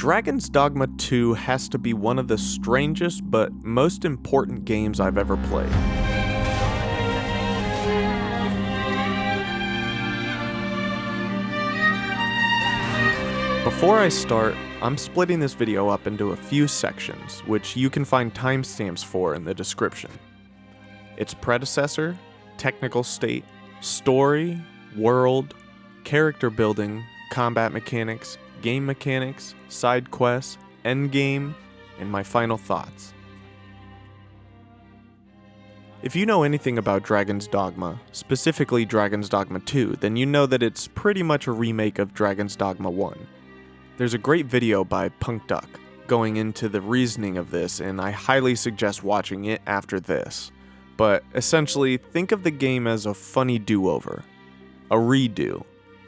Dragon's Dogma 2 has to be one of the strangest but most important games I've ever played. Before I start, I'm splitting this video up into a few sections, which you can find timestamps for in the description. It's Predecessor, Technical State, Story, World, Character Building, Combat Mechanics, Game Mechanics, Side Quests, Endgame, and my final thoughts. If you know anything about Dragon's Dogma, specifically Dragon's Dogma 2, then you know that it's pretty much a remake of Dragon's Dogma 1. There's a great video by Punk Duck going into the reasoning of this, and I highly suggest watching it after this. But essentially, think of the game as a funny do-over, a redo.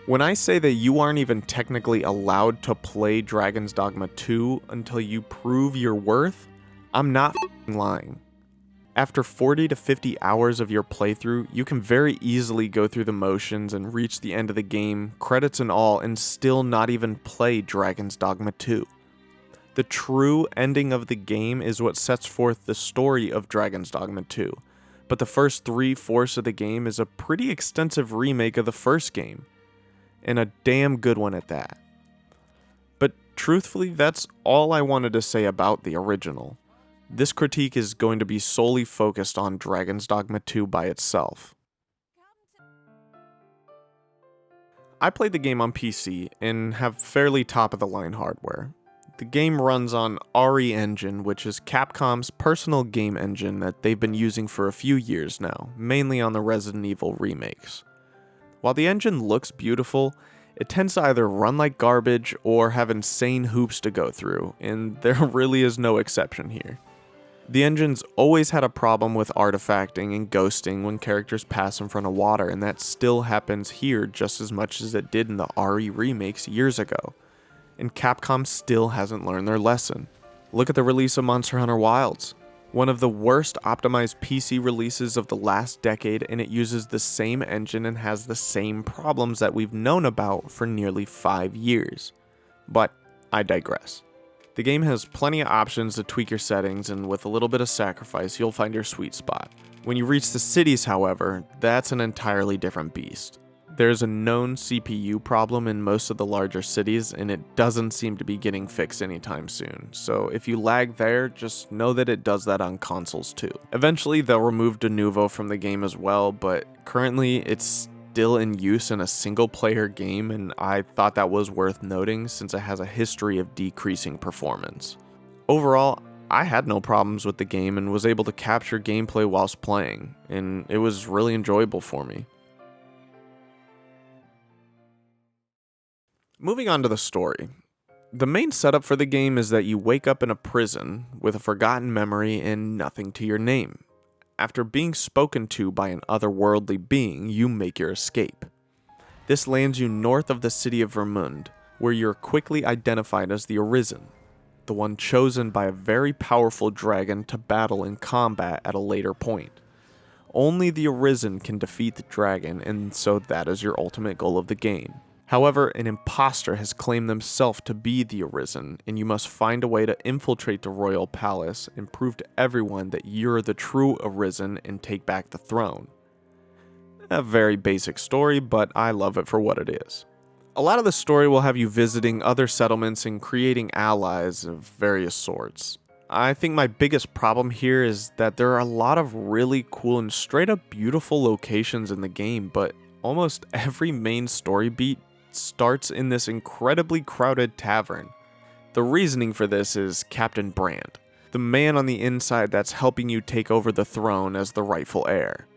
When I say that you aren't even technically allowed to play Dragon's Dogma 2 until you prove your worth, I'm not lying. After 40 to 50 hours of your playthrough, you can very easily go through the motions and reach the end of the game, credits and all, and still not even play Dragon's Dogma 2. The true ending of the game is what sets forth the story of Dragon's Dogma 2, but the first 3/4 of the game is a pretty extensive remake of the first game, and a damn good one at that. But truthfully, that's all I wanted to say about the original. This critique is going to be solely focused on Dragon's Dogma 2 by itself. I played the game on PC and have fairly top-of-the-line hardware. The game runs on RE Engine, which is Capcom's personal game engine that they've been using for a few years now, mainly on the Resident Evil remakes. While the engine looks beautiful, it tends to either run like garbage or have insane hoops to go through, and there really is no exception here. The engine's always had a problem with artifacting and ghosting when characters pass in front of water, and that still happens here just as much as it did in the RE remakes years ago. And Capcom still hasn't learned their lesson. Look at the release of Monster Hunter Wilds. One of the worst optimized PC releases of the last decade, and it uses the same engine and has the same problems that we've known about for nearly 5 years. But I digress. The game has plenty of options to tweak your settings, and with a little bit of sacrifice, you'll find your sweet spot. When you reach the cities, however, that's an entirely different beast. There's a known CPU problem in most of the larger cities, and it doesn't seem to be getting fixed anytime soon. So if you lag there, just know that it does that on consoles too. Eventually, they'll remove de novo from the game as well, but currently it's still in use in a single-player game, and I thought that was worth noting since it has a history of decreasing performance. Overall, I had no problems with the game and was able to capture gameplay whilst playing, and it was really enjoyable for me. Moving on to the story. The main setup for the game is that you wake up in a prison with a forgotten memory and nothing to your name. After being spoken to by an otherworldly being, you make your escape. This lands you north of the city of Vermund, where you're quickly identified as the Arisen, the one chosen by a very powerful dragon to battle in combat at a later point. Only the Arisen can defeat the dragon, and so that is your ultimate goal of the game. However, an imposter has claimed themselves to be the Arisen, and you must find a way to infiltrate the royal palace and prove to everyone that you're the true Arisen and take back the throne. A very basic story, but I love it for what it is. A lot of the story will have you visiting other settlements and creating allies of various sorts. I think my biggest problem here is that there are a lot of really cool and straight up beautiful locations in the game, but almost every main story beat starts in this incredibly crowded tavern. The reasoning for this is Captain Brand, the man on the inside that's helping you take over the throne as the rightful heir.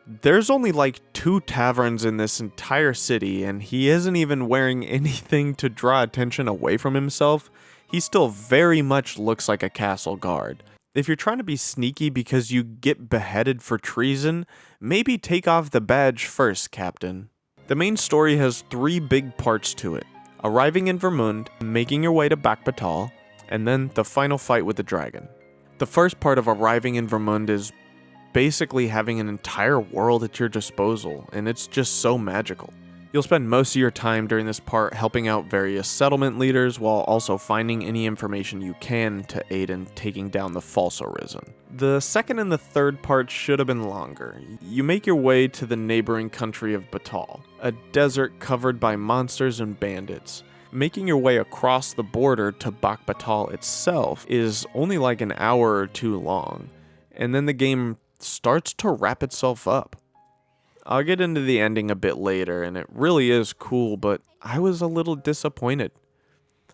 There's only like 2 taverns in this entire city, and he isn't even wearing anything to draw attention away from himself. He still very much looks like a castle guard. If you're trying to be sneaky because you get beheaded for treason, maybe take off the badge first, Captain. The main story has 3 big parts to it: arriving in Vermund, making your way to Bakbatal, and then the final fight with the dragon. The first part of arriving in Vermund is basically having an entire world at your disposal, and it's just so magical. You'll spend most of your time during this part helping out various settlement leaders while also finding any information you can to aid in taking down the false arisen. The second and the third part should have been longer. You make your way to the neighboring country of Batal, a desert covered by monsters and bandits. Making your way across the border to Batal itself is only like an hour or two long, and then the game starts to wrap itself up. I'll get into the ending a bit later, and it really is cool, but I was a little disappointed.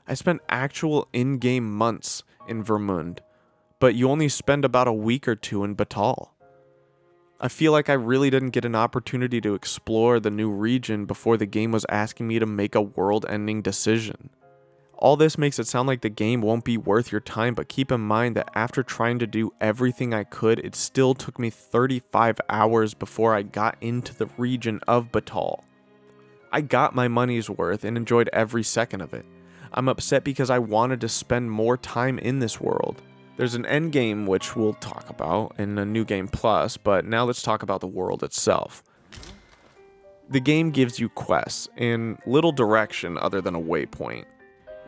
I spent actual in-game months in Vermund, but you only spend about a week or two in Batal. I feel like I really didn't get an opportunity to explore the new region before the game was asking me to make a world-ending decision. All this makes it sound like the game won't be worth your time, but keep in mind that after trying to do everything I could, it still took me 35 hours before I got into the region of Batal. I got my money's worth and enjoyed every second of it. I'm upset because I wanted to spend more time in this world. There's an endgame which we'll talk about in a New Game Plus, but now let's talk about the world itself. The game gives you quests and little direction other than a waypoint.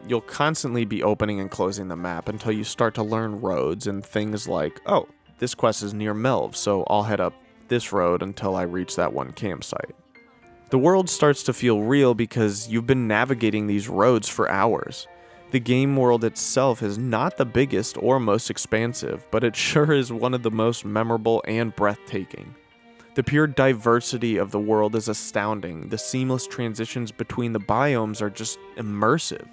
You'll constantly be opening and closing the map until you start to learn roads and things like, oh, this quest is near Melv, so I'll head up this road until I reach that one campsite. The world starts to feel real because you've been navigating these roads for hours. The game world itself is not the biggest or most expansive, but it sure is one of the most memorable and breathtaking. The pure diversity of the world is astounding. The seamless transitions between the biomes are just immersive.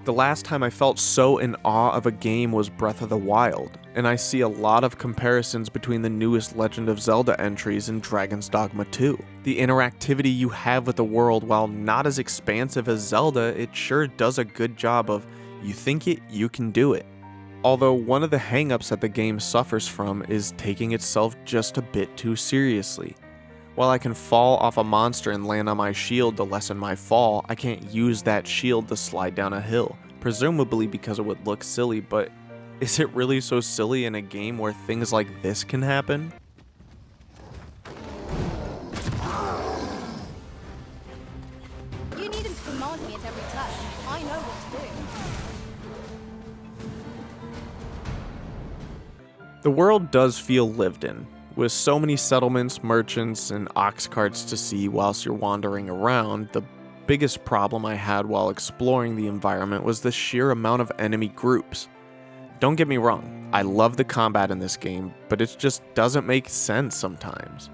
The last time I felt so in awe of a game was Breath of the Wild, and I see a lot of comparisons between the newest Legend of Zelda entries and Dragon's Dogma 2. The interactivity you have with the world, while not as expansive as Zelda, it sure does a good job of, you think it, you can do it. Although one of the hangups that the game suffers from is taking itself just a bit too seriously. While I can fall off a monster and land on my shield to lessen my fall, I can't use that shield to slide down a hill, presumably because it would look silly, but is it really so silly in a game where things like this can happen? You need him to command me at every turn. I know what to do. The world does feel lived in, with so many settlements, merchants, and ox carts to see whilst you're wandering around. The biggest problem I had while exploring the environment was the sheer amount of enemy groups. Don't get me wrong, I love the combat in this game, but it just doesn't make sense sometimes.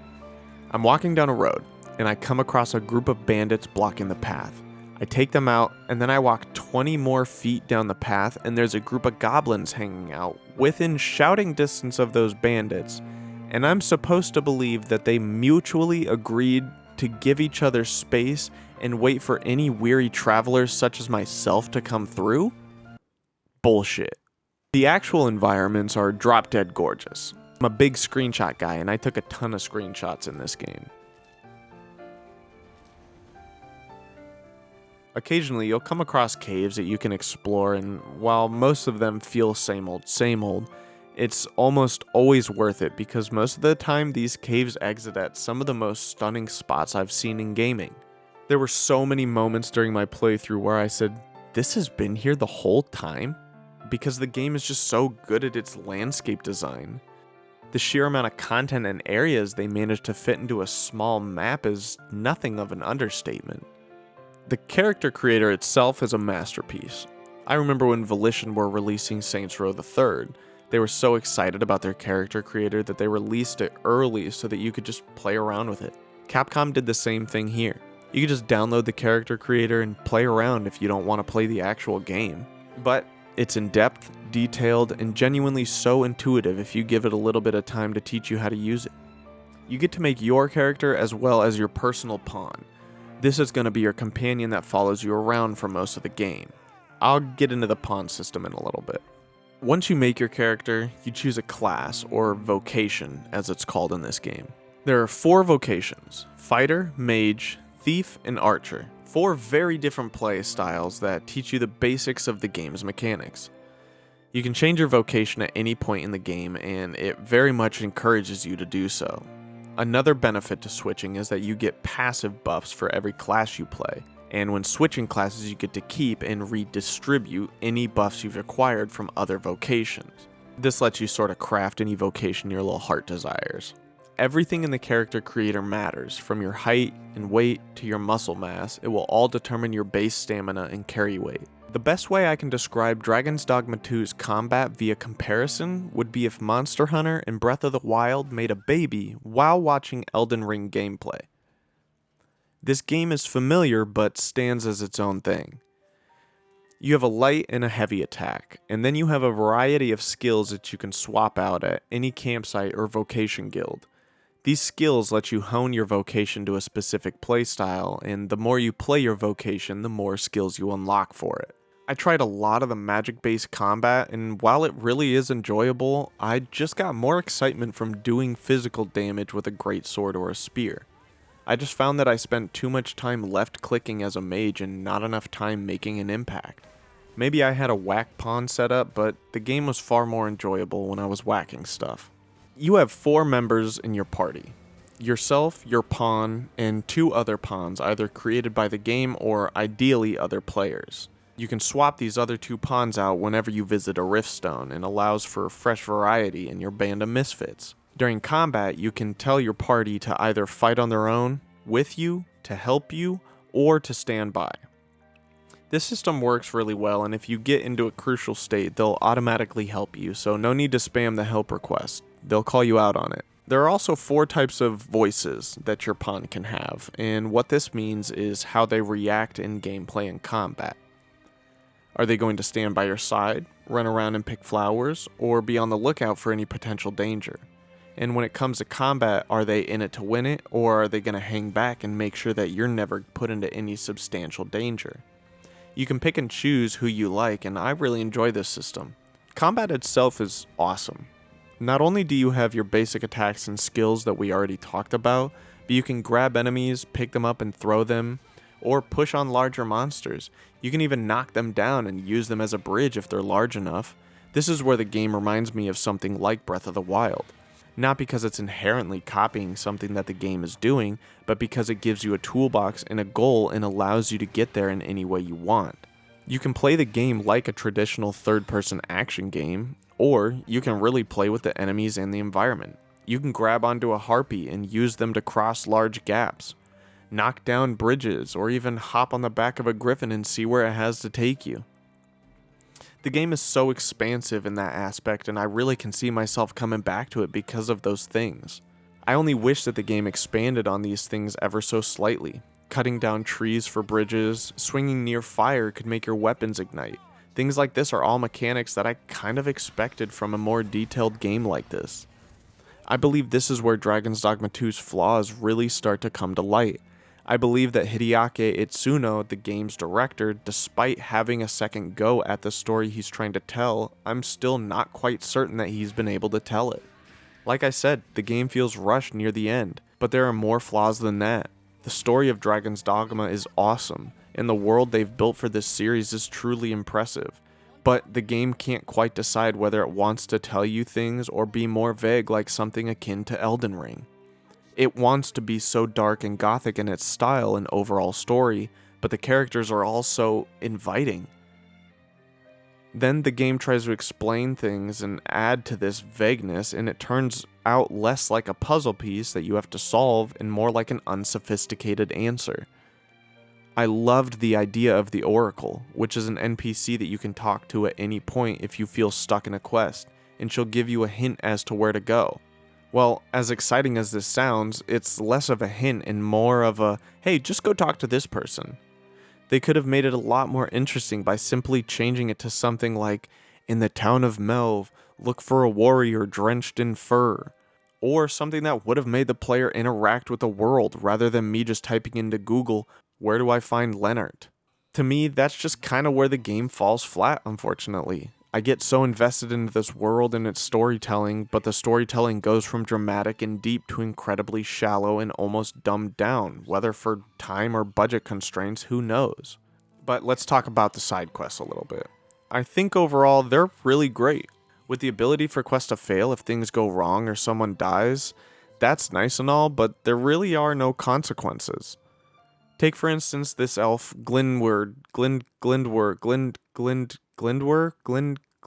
I'm walking down a road, and I come across a group of bandits blocking the path. I take them out, and then I walk 20 more feet down the path, and there's a group of goblins hanging out within shouting distance of those bandits. And I'm supposed to believe that they mutually agreed to give each other space and wait for any weary travelers such as myself to come through? Bullshit. The actual environments are drop-dead gorgeous. I'm a big screenshot guy, and I took a ton of screenshots in this game. Occasionally, you'll come across caves that you can explore, and while most of them feel same old, it's almost always worth it because most of the time these caves exit at some of the most stunning spots I've seen in gaming. There were so many moments during my playthrough where I said, this has been here the whole time? Because the game is just so good at its landscape design. The sheer amount of content and areas they managed to fit into a small map is nothing of an understatement. The character creator itself is a masterpiece. I remember when Volition were releasing Saints Row the Third. They were so excited about their character creator that they released it early so that you could just play around with it. Capcom did the same thing here. You could just download the character creator and play around if you don't want to play the actual game. But it's in-depth, detailed, and genuinely so intuitive if you give it a little bit of time to teach you how to use it. You get to make your character as well as your personal pawn. This is going to be your companion that follows you around for most of the game. I'll get into the pawn system in a little bit. Once you make your character, you choose a class, or vocation, as it's called in this game. There are 4 vocations: fighter, mage, thief, and archer. 4 very different play styles that teach you the basics of the game's mechanics. You can change your vocation at any point in the game, and it very much encourages you to do so. Another benefit to switching is that you get passive buffs for every class you play, and when switching classes you get to keep and redistribute any buffs you've acquired from other vocations. This lets you sort of craft any vocation your little heart desires. Everything in the character creator matters, from your height and weight to your muscle mass. It will all determine your base stamina and carry weight. The best way I can describe Dragon's Dogma 2's combat via comparison would be if Monster Hunter and Breath of the Wild made a baby while watching Elden Ring gameplay. This game is familiar but stands as its own thing. You have a light and a heavy attack, and then you have a variety of skills that you can swap out at any campsite or vocation guild. These skills let you hone your vocation to a specific playstyle, and the more you play your vocation, the more skills you unlock for it. I tried a lot of the magic-based combat, and while it really is enjoyable, I just got more excitement from doing physical damage with a great sword or a spear. I just found that I spent too much time left-clicking as a mage and not enough time making an impact. Maybe I had a whack pawn set up, but the game was far more enjoyable when I was whacking stuff. You have 4 members in your party. Yourself, your pawn, and 2 other pawns, either created by the game or ideally other players. You can swap these other 2 pawns out whenever you visit a Riftstone, and allows for fresh variety in your band of misfits. During combat, you can tell your party to either fight on their own, with you, to help you, or to stand by. This system works really well, and if you get into a crucial state, they'll automatically help you, so no need to spam the help request. They'll call you out on it. There are also 4 types of voices that your pawn can have, and what this means is how they react in gameplay and combat. Are they going to stand by your side, run around and pick flowers, or be on the lookout for any potential danger? And when it comes to combat, are they in it to win it, or are they going to hang back and make sure that you're never put into any substantial danger? You can pick and choose who you like, and I really enjoy this system. Combat itself is awesome. Not only do you have your basic attacks and skills that we already talked about, but you can grab enemies, pick them up and throw them, or push on larger monsters. You can even knock them down and use them as a bridge if they're large enough. This is where the game reminds me of something like Breath of the Wild. Not because it's inherently copying something that the game is doing, but because it gives you a toolbox and a goal and allows you to get there in any way you want. You can play the game like a traditional third-person action game, or you can really play with the enemies and the environment. You can grab onto a harpy and use them to cross large gaps, knock down bridges, or even hop on the back of a griffin and see where it has to take you. The game is so expansive in that aspect, and I really can see myself coming back to it because of those things. I only wish that the game expanded on these things ever so slightly. Cutting down trees for bridges, swinging near fire could make your weapons ignite. Things like this are all mechanics that I kind of expected from a more detailed game like this. I believe this is where Dragon's Dogma 2's flaws really start to come to light. I believe that Hideaki Itsuno, the game's director, despite having a second go at the story he's trying to tell, I'm still not quite certain that he's been able to tell it. Like I said, the game feels rushed near the end, but there are more flaws than that. The story of Dragon's Dogma is awesome, and the world they've built for this series is truly impressive. But the game can't quite decide whether it wants to tell you things or be more vague like something akin to Elden Ring. It wants to be so dark and gothic in its style and overall story, but the characters are also inviting. Then the game tries to explain things and add to this vagueness, and it turns out less like a puzzle piece that you have to solve and more like an unsophisticated answer. I loved the idea of the Oracle, which is an NPC that you can talk to at any point if you feel stuck in a quest, and she'll give you a hint as to where to go. Well, as exciting as this sounds, it's less of a hint and more of a, hey, just go talk to this person. They could have made it a lot more interesting by simply changing it to something like, in the town of Melv, look for a warrior drenched in fur. Or something that would have made the player interact with the world rather than me just typing into Google, where do I find Leonard? To me, that's just kind of where the game falls flat, unfortunately. I get so invested into this world and its storytelling, but the storytelling goes from dramatic and deep to incredibly shallow and almost dumbed down, whether for time or budget constraints, who knows. But let's talk about the side quests a little bit. I think overall they're really great. With the ability for quests to fail if things go wrong or someone dies, that's nice and all, but there really are no consequences. Take for instance this elf Glindward.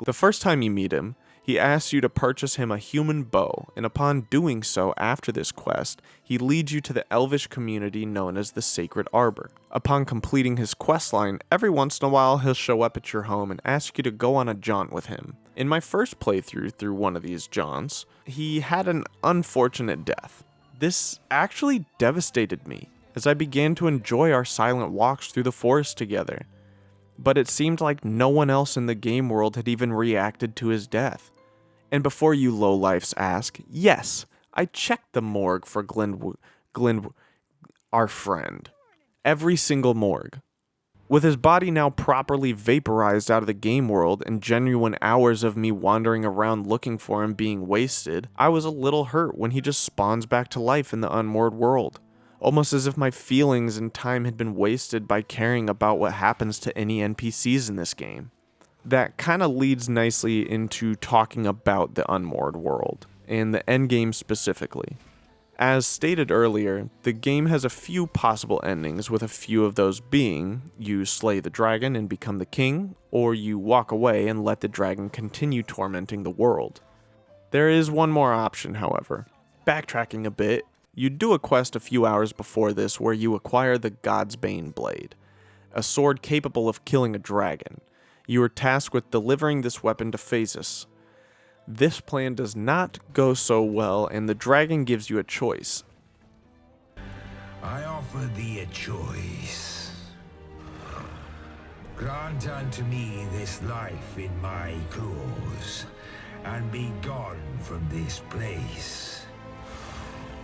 The first time you meet him, he asks you to purchase him a human bow, and upon doing so after this quest, he leads you to the elvish community known as the Sacred Arbor. Upon completing his questline, every once in a while he'll show up at your home and ask you to go on a jaunt with him. In my first playthrough through one of these jaunts, he had an unfortunate death. This actually devastated me, as I began to enjoy our silent walks through the forest together. But it seemed like no one else in the game world had even reacted to his death. And before you lowlifes ask, yes, I checked the morgue for our friend. Every single morgue. With his body now properly vaporized out of the game world and genuine hours of me wandering around looking for him being wasted, I was a little hurt when he just spawns back to life in the unmoored world. Almost as if my feelings and time had been wasted by caring about what happens to any NPCs in this game. That kind of leads nicely into talking about the unmoored world, and the endgame specifically. As stated earlier, the game has a few possible endings, with a few of those being, you slay the dragon and become the king, or you walk away and let the dragon continue tormenting the world. There is one more option, however. Backtracking a bit, you do a quest a few hours before this where you acquire the God's Bane Blade, a sword capable of killing a dragon. You are tasked with delivering this weapon to Phasis. This plan does not go so well, and the dragon gives you a choice. I offer thee a choice. Grant unto me this life in my claws, and be gone from this place.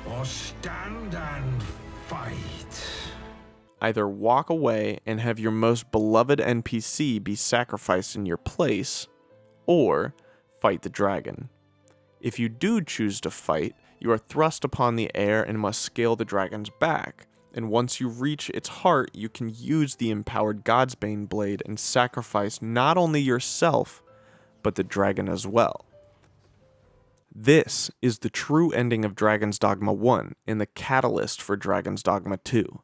Or stand and fight. Either walk away and have your most beloved NPC be sacrificed in your place, or fight the dragon. If you do choose to fight, you are thrust upon the air and must scale the dragon's back, and once you reach its heart, you can use the empowered Godsbane blade and sacrifice not only yourself, but the dragon as well. This is the true ending of Dragon's Dogma 1 and the catalyst for Dragon's Dogma 2.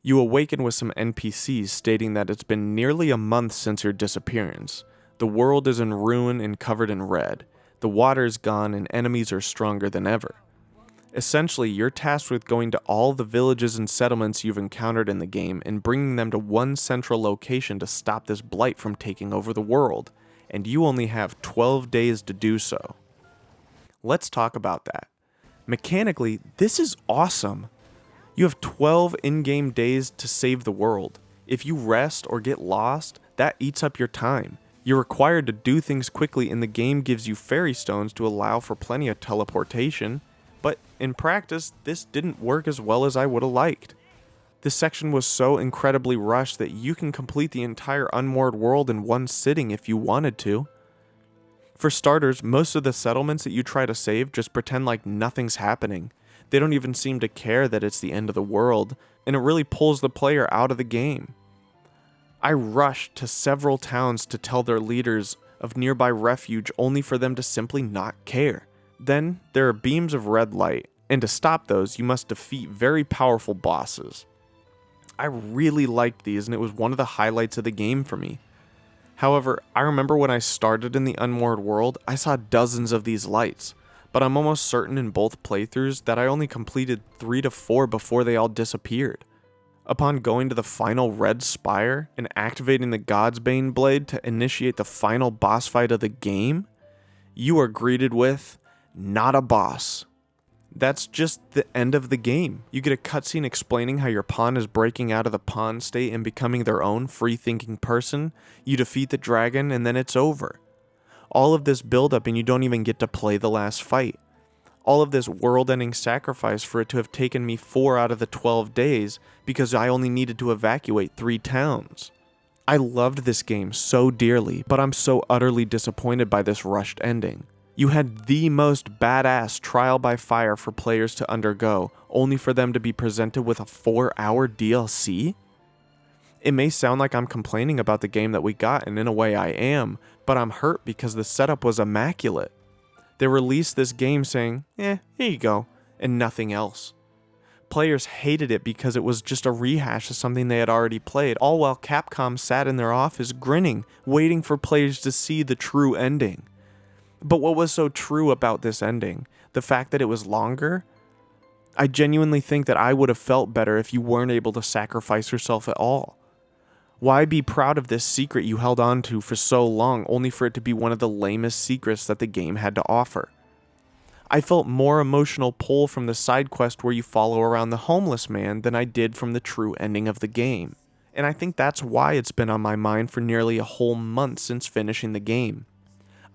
You awaken with some NPCs stating that it's been nearly a month since your disappearance. The world is in ruin and covered in red. The water is gone and enemies are stronger than ever. Essentially, you're tasked with going to all the villages and settlements you've encountered in the game and bringing them to one central location to stop this blight from taking over the world, and you only have 12 days to do so. Let's talk about that. Mechanically, this is awesome. You have 12 in-game days to save the world. If you rest or get lost, that eats up your time. You're required to do things quickly, and the game gives you fairy stones to allow for plenty of teleportation, but in practice, this didn't work as well as I would have liked. This section was so incredibly rushed that you can complete the entire unmoored world in one sitting if you wanted to. For starters, most of the settlements that you try to save just pretend like nothing's happening. They don't even seem to care that it's the end of the world, and it really pulls the player out of the game. I rushed to several towns to tell their leaders of nearby refuge only for them to simply not care. Then, there are beams of red light, and to stop those, you must defeat very powerful bosses. I really liked these, and it was one of the highlights of the game for me. However, I remember when I started in the unmoored world, I saw dozens of these lights. But I'm almost certain in both playthroughs that I only completed 3 to 4 before they all disappeared. Upon going to the final red spire and activating the Godsbane blade to initiate the final boss fight of the game, you are greeted with, not a boss. That's just the end of the game. You get a cutscene explaining how your pawn is breaking out of the pawn state and becoming their own free-thinking person, you defeat the dragon, and then it's over. All of this build-up and you don't even get to play the last fight. All of this world-ending sacrifice for it to have taken me 4 out of the 12 days because I only needed to evacuate 3 towns. I loved this game so dearly, but I'm so utterly disappointed by this rushed ending. You had the most badass trial by fire for players to undergo, only for them to be presented with a 4-hour DLC? It may sound like I'm complaining about the game that we got, and in a way I am, but I'm hurt because the setup was immaculate. They released this game saying, here you go, and nothing else. Players hated it because it was just a rehash of something they had already played, all while Capcom sat in their office grinning, waiting for players to see the true ending. But what was so true about this ending? The fact that it was longer? I genuinely think that I would have felt better if you weren't able to sacrifice yourself at all. Why be proud of this secret you held on to for so long only for it to be one of the lamest secrets that the game had to offer? I felt more emotional pull from the side quest where you follow around the homeless man than I did from the true ending of the game. And I think that's why it's been on my mind for nearly a whole month since finishing the game.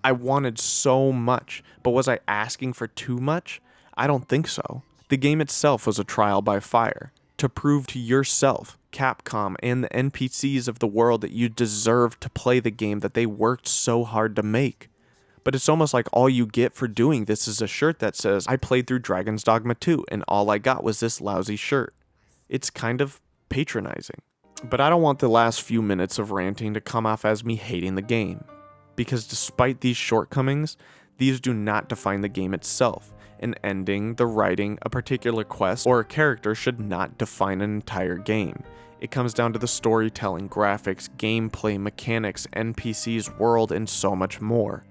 I wanted so much, but was I asking for too much? I don't think so. The game itself was a trial by fire, to prove to yourself, Capcom, and the NPCs of the world that you deserved to play the game that they worked so hard to make. But it's almost like all you get for doing this is a shirt that says, I played through Dragon's Dogma 2, and all I got was this lousy shirt. It's kind of patronizing. But I don't want the last few minutes of ranting to come off as me hating the game. Because despite these shortcomings, these do not define the game itself. An ending, the writing, a particular quest, or a character should not define an entire game. It comes down to the storytelling, graphics, gameplay, mechanics, NPCs, world, and so much more.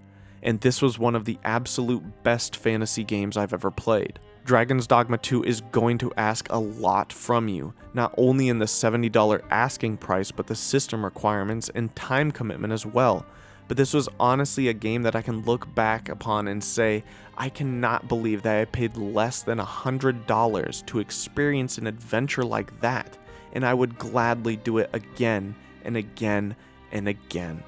And this was one of the absolute best fantasy games I've ever played. Dragon's Dogma 2 is going to ask a lot from you, not only in the $70 asking price, but the system requirements and time commitment as well. But this was honestly a game that I can look back upon and say, I cannot believe that I paid less than $100 to experience an adventure like that, and I would gladly do it again and again and again.